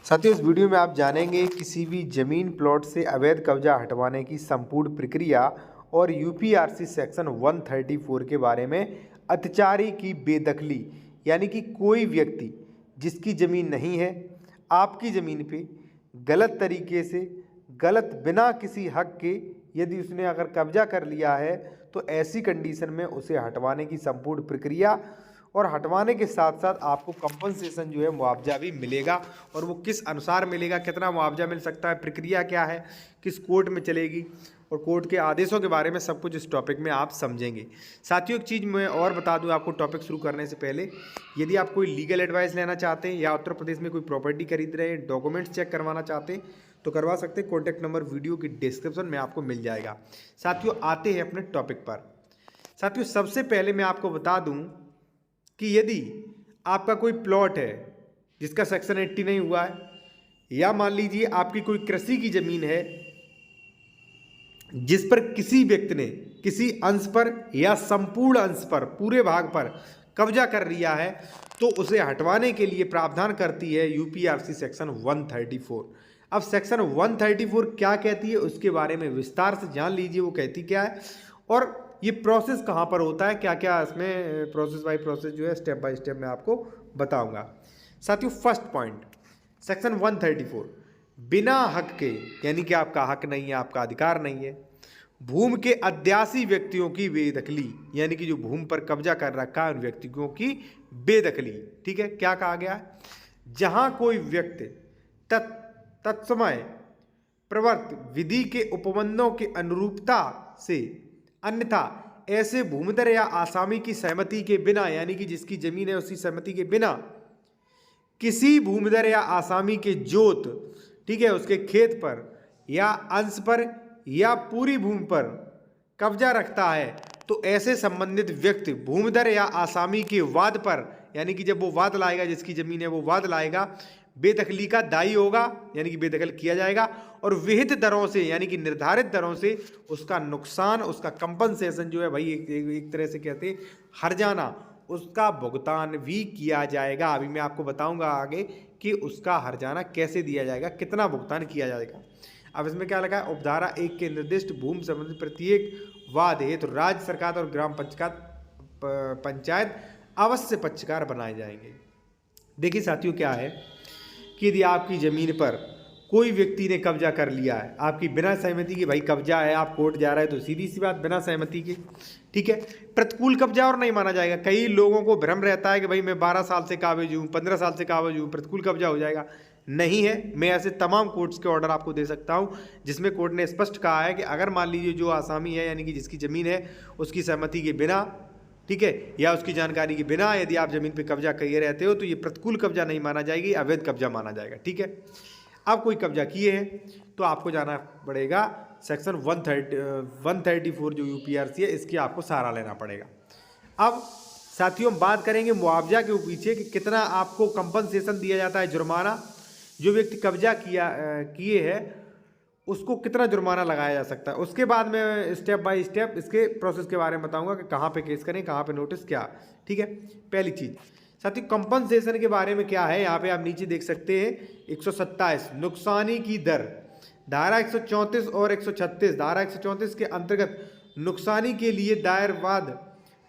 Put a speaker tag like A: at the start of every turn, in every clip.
A: साथियों, इस वीडियो में आप जानेंगे किसी भी ज़मीन प्लॉट से अवैध कब्जा हटवाने की संपूर्ण प्रक्रिया और यूपीआरसी सेक्शन 134 के बारे में। अत्याचारी की बेदखली यानी कि कोई व्यक्ति जिसकी ज़मीन नहीं है, आपकी ज़मीन पे गलत तरीके से, गलत बिना किसी हक के यदि उसने अगर कब्जा कर लिया है, तो ऐसी कंडीशन में उसे हटवाने की संपूर्ण प्रक्रिया और हटवाने के साथ साथ आपको कंपनसेशन जो है मुआवजा भी मिलेगा। और वो किस अनुसार मिलेगा, कितना मुआवजा मिल सकता है, प्रक्रिया क्या है, किस कोर्ट में चलेगी और कोर्ट के आदेशों के बारे में सब कुछ इस टॉपिक में आप समझेंगे। साथियों, एक चीज़ मैं और बता दूं आपको टॉपिक शुरू करने से पहले, यदि आप कोई लीगल एडवाइस लेना चाहते हैं या उत्तर प्रदेश में कोई प्रॉपर्टी खरीद रहे हैं, डॉक्यूमेंट्स चेक करवाना चाहते हैं तो करवा सकते हैं। कॉन्टैक्ट नंबर वीडियो की डिस्क्रिप्शन में आपको मिल जाएगा। साथियों, आते हैं अपने टॉपिक पर। साथियों, सबसे पहले मैं आपको बता दूं कि यदि आपका कोई प्लॉट है जिसका सेक्शन 80 नहीं हुआ है, या मान लीजिए आपकी कोई कृषि की ज़मीन है जिस पर किसी व्यक्ति ने किसी अंश पर या संपूर्ण अंश पर, पूरे भाग पर कब्जा कर लिया है, तो उसे हटवाने के लिए प्रावधान करती है यूपीआरसी सेक्शन 134। अब सेक्शन 134 क्या कहती है उसके बारे में विस्तार से जान लीजिए, वो कहती क्या है और ये प्रोसेस कहाँ पर होता है, क्या क्या इसमें प्रोसेस बाय प्रोसेस जो है स्टेप बाय स्टेप मैं आपको बताऊंगा। साथियों, फर्स्ट पॉइंट सेक्शन 134, बिना हक के यानी कि आपका हक नहीं है, आपका अधिकार नहीं है, भूमि के अध्यासी व्यक्तियों की बेदखली यानी कि जो भूमि पर कब्जा कर रखा है उन व्यक्तियों की बेदखली। ठीक है, क्या कहा गया है, जहां कोई व्यक्ति तत्समय प्रवर्त विधि के उपबंधों के अनुरूपता से अन्यथा ऐसे भूमिदर या आसामी की सहमति के बिना, यानी कि जिसकी जमीन है उसकी सहमति के बिना किसी भूमिदर या आसामी के जोत, ठीक है, उसके खेत पर या अंश पर या पूरी भूमि पर कब्जा रखता है, तो ऐसे संबंधित व्यक्ति भूमिदर या आसामी के वाद पर, यानी कि जब वो वाद लाएगा, जिसकी जमीन है वो वाद लाएगा, बेदखली का दायी होगा, यानी कि बेदखल किया जाएगा और विहित दरों से यानी कि निर्धारित दरों से उसका नुकसान, उसका कंपनसेशन जो है भाई एक तरह से कहते हैं हर्जाना, उसका भुगतान भी किया जाएगा। अभी मैं आपको बताऊंगा आगे कि उसका हर्जाना कैसे दिया जाएगा, कितना भुगतान किया जाएगा। अब इसमें क्या लगा है, उपधारा 1 के निर्दिष्ट भूमि संबंधित प्रत्येक वाद हेतु राज्य सरकार और ग्राम पंचायत अवश्य पक्षकार बनाए जाएंगे। देखिए साथियों, क्या है कि यदि आपकी ज़मीन पर कोई व्यक्ति ने कब्जा कर लिया है, आपकी बिना सहमति के भाई कब्जा है, आप कोर्ट जा रहे हैं तो सीधी सी बात बिना सहमति के, ठीक है, प्रतिकूल कब्जा और नहीं माना जाएगा। कई लोगों को भ्रम रहता है कि भाई मैं 12 साल से काबिज हूँ, 15 साल से काबिज हूँ, प्रतिकूल कब्जा हो जाएगा। नहीं है, मैं ऐसे तमाम कोर्ट्स के ऑर्डर आपको दे सकता हूँ जिसमें कोर्ट ने स्पष्ट कहा है कि अगर मान लीजिए जो आसामी है यानी कि जिसकी ज़मीन है उसकी सहमति के बिना, ठीक है, या उसकी जानकारी के बिना यदि आप जमीन पे कब्जा किए रहते हो तो ये प्रतिकूल कब्जा नहीं माना जाएगी, अवैध कब्जा माना जाएगा। ठीक है, आप कोई कब्जा किए हैं तो आपको जाना पड़ेगा सेक्शन 134 जो यूपीआरसी है इसकी आपको सहारा लेना पड़ेगा। अब साथियों, बात करेंगे मुआवजा के पीछे कि कितना आपको कंपनसेशन दिया जाता है, जुर्माना, जो व्यक्ति कब्जा किए हैं उसको कितना जुर्माना लगाया जा सकता है। उसके बाद में स्टेप बाय स्टेप इसके प्रोसेस के बारे में बताऊंगा कि कहाँ पे केस करें, कहाँ पे नोटिस, क्या। ठीक है, पहली चीज़ साथियों, कंपनसेशन के बारे में क्या है, यहाँ पे आप नीचे देख सकते हैं 127 नुकसानी की दर, धारा 134 और 136, धारा 134 के अंतर्गत नुकसानी के लिए दायर वाद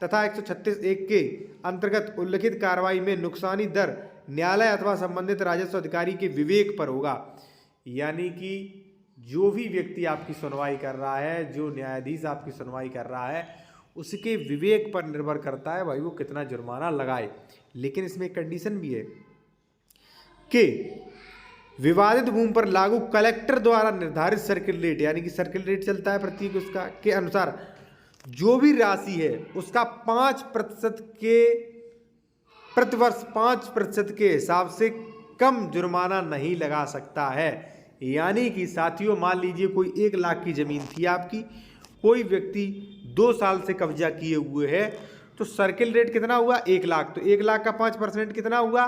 A: तथा 136(1) के अंतर्गत उल्लिखित कार्रवाई में नुकसानी दर न्यायालय अथवा संबंधित राजस्व अधिकारी के विवेक पर होगा। यानी कि जो भी व्यक्ति आपकी सुनवाई कर रहा है, जो न्यायाधीश आपकी सुनवाई कर रहा है, उसके विवेक पर निर्भर करता है भाई वो कितना जुर्माना लगाए। लेकिन इसमें एक कंडीशन भी है कि विवादित भूमि पर लागू कलेक्टर द्वारा निर्धारित सर्किल रेट, यानी कि सर्किल रेट चलता है प्रत्येक उसका, के अनुसार जो भी राशि है उसका 5% के प्रतिवर्ष 5% के हिसाब से कम जुर्माना नहीं लगा सकता है। यानी कि साथियों, मान लीजिए कोई 1 लाख की ज़मीन थी आपकी, कोई व्यक्ति 2 साल से कब्जा किए हुए है, तो सर्किल रेट कितना हुआ, 1 लाख, तो 1 लाख का 5% कितना हुआ,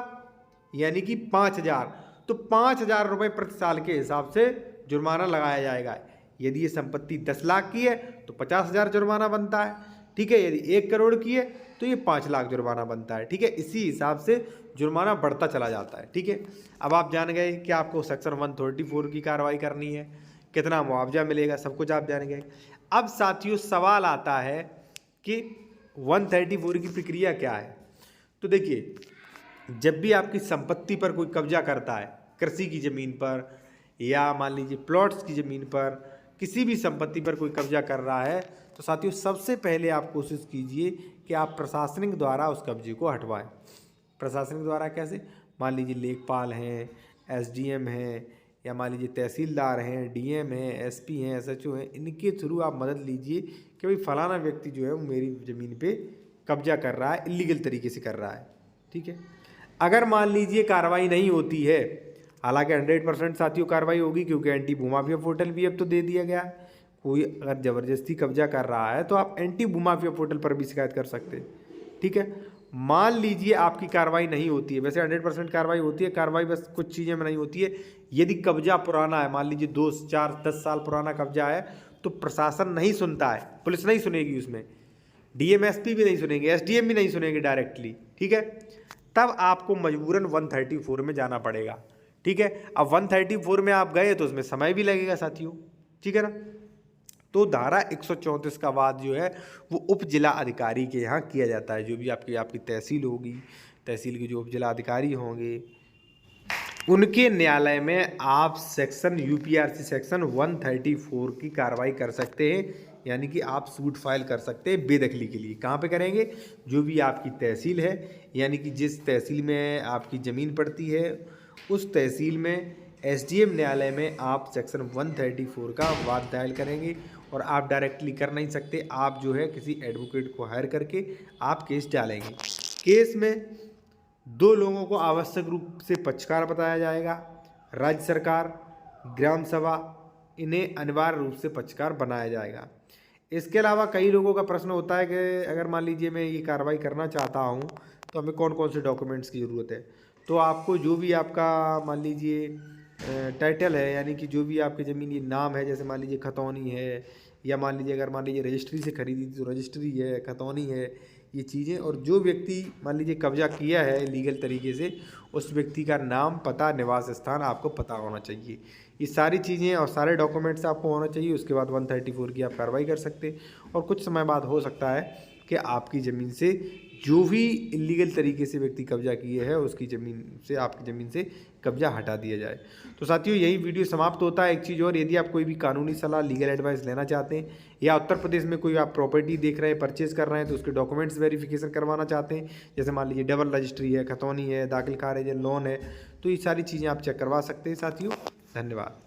A: यानी कि 5,000, तो 5,000 रुपये प्रति साल के हिसाब से जुर्माना लगाया जाएगा। यदि ये संपत्ति 10 लाख की है तो 50,000 जुर्माना बनता है, ठीक है। यदि 1 करोड़ की है तो ये 5 लाख जुर्माना बनता है, ठीक है। इसी हिसाब से जुर्माना बढ़ता चला जाता है, ठीक है। अब आप जान गए कि आपको सेक्शन 134 की कार्रवाई करनी है, कितना मुआवजा मिलेगा, सब कुछ आप जान गए। अब साथियों सवाल आता है कि 134 की प्रक्रिया क्या है। तो देखिए, जब भी आपकी संपत्ति पर कोई कब्जा करता है, कृषि की ज़मीन पर या मान लीजिए प्लॉट्स की ज़मीन पर, किसी भी संपत्ति पर कोई कब्जा कर रहा है, तो साथियों सबसे पहले आप कोशिश कीजिए कि आप प्रशासनिक द्वारा उस कब्जे को हटवाएं। प्रशासनिक द्वारा कैसे? मान लीजिए लेखपाल हैं, एसडीएम हैं, या मान लीजिए तहसीलदार हैं, डीएम हैं, एसपी हैं, एसएचओ हैं, इनके थ्रू आप मदद लीजिए कि भाई फलाना व्यक्ति जो है वो मेरी ज़मीन पे कब्जा कर रहा है, इलीगल तरीके से कर रहा है, ठीक है। अगर मान लीजिए कार्रवाई नहीं होती है, हालांकि 100% साथियों कार्रवाई होगी, क्योंकि एंटी भूमाफिया पोर्टल भी अब तो दे दिया गया है। कोई अगर ज़बरदस्ती कब्जा कर रहा है तो आप एंटी भूमाफिया पोर्टल पर भी शिकायत कर सकते हैं, ठीक है। मान लीजिए आपकी कार्रवाई नहीं होती है, वैसे 100% कार्रवाई होती है, कार्रवाई बस कुछ चीज़ें में नहीं होती है। यदि कब्जा पुराना है, मान लीजिए 2, 4, 10 साल पुराना कब्जा है, तो प्रशासन नहीं सुनता है, पुलिस नहीं सुनेगी उसमें, डीएम एसपी भी नहीं सुनेंगे, एसडीएम भी नहीं सुनेंगे डायरेक्टली, ठीक है। तब आपको मजबूरन 134 में जाना पड़ेगा, ठीक है। अब 134 में आप गए तो उसमें समय भी लगेगा साथियों, ठीक है ना। तो धारा 134 का वाद जो है वो उप जिला अधिकारी के यहाँ किया जाता है। जो भी आपकी तहसील होगी, तहसील के जो उप जिला अधिकारी होंगे उनके न्यायालय में आप सेक्शन यूपीआरसी सेक्शन 134 की कार्रवाई कर सकते हैं, यानी कि आप सूट फाइल कर सकते हैं बेदखली के लिए। कहाँ पे करेंगे? जो भी आपकी तहसील है, यानी कि जिस तहसील में आपकी ज़मीन पड़ती है उस तहसील में एसडीएम न्यायालय में आप सेक्शन 134 का वाद दायर करेंगे। और आप डायरेक्टली कर नहीं सकते, आप जो है किसी एडवोकेट को हायर करके आप केस डालेंगे। केस में 2 लोगों को आवश्यक रूप से पक्षकार बताया जाएगा, राज्य सरकार, ग्राम सभा, इन्हें अनिवार्य रूप से पक्षकार बनाया जाएगा। इसके अलावा कई लोगों का प्रश्न होता है कि अगर मान लीजिए मैं ये कार्रवाई करना चाहता हूँ तो हमें कौन कौन से डॉक्यूमेंट्स की ज़रूरत है। तो आपको जो भी आपका मान लीजिए टाइटल है, यानी कि जो भी आपकी ज़मीन ये नाम है, जैसे मान लीजिए खतौनी है, या मान लीजिए अगर मान लीजिए रजिस्ट्री से खरीदी थी तो रजिस्ट्री है, खतौनी है, ये चीज़ें, और जो व्यक्ति मान लीजिए कब्जा किया है लीगल तरीके से उस व्यक्ति का नाम, पता, निवास स्थान आपको पता होना चाहिए। ये सारी चीज़ें और सारे डॉक्यूमेंट्स आपको होना चाहिए। उसके बाद 134 की आप कार्रवाई कर सकते हैं। और कुछ समय बाद हो सकता है कि आपकी ज़मीन से जो भी इलीगल तरीके से व्यक्ति कब्जा किए है उसकी ज़मीन से, आपकी ज़मीन से कब्जा हटा दिया जाए। तो साथियों यही वीडियो समाप्त होता है। एक चीज़ और, यदि आप कोई भी कानूनी सलाह, लीगल एडवाइस लेना चाहते हैं, या उत्तर प्रदेश में कोई आप प्रॉपर्टी देख रहे हैं, परचेज कर रहे हैं, तो उसके डॉक्यूमेंट्स वेरिफिकेशन करवाना चाहते हैं, जैसे मान लीजिए डबल रजिस्ट्री है, खतौनी है, दाखिल खारिज है, लोन है, तो ये सारी चीज़ें आप चेक करवा सकते हैं साथियों। धन्यवाद।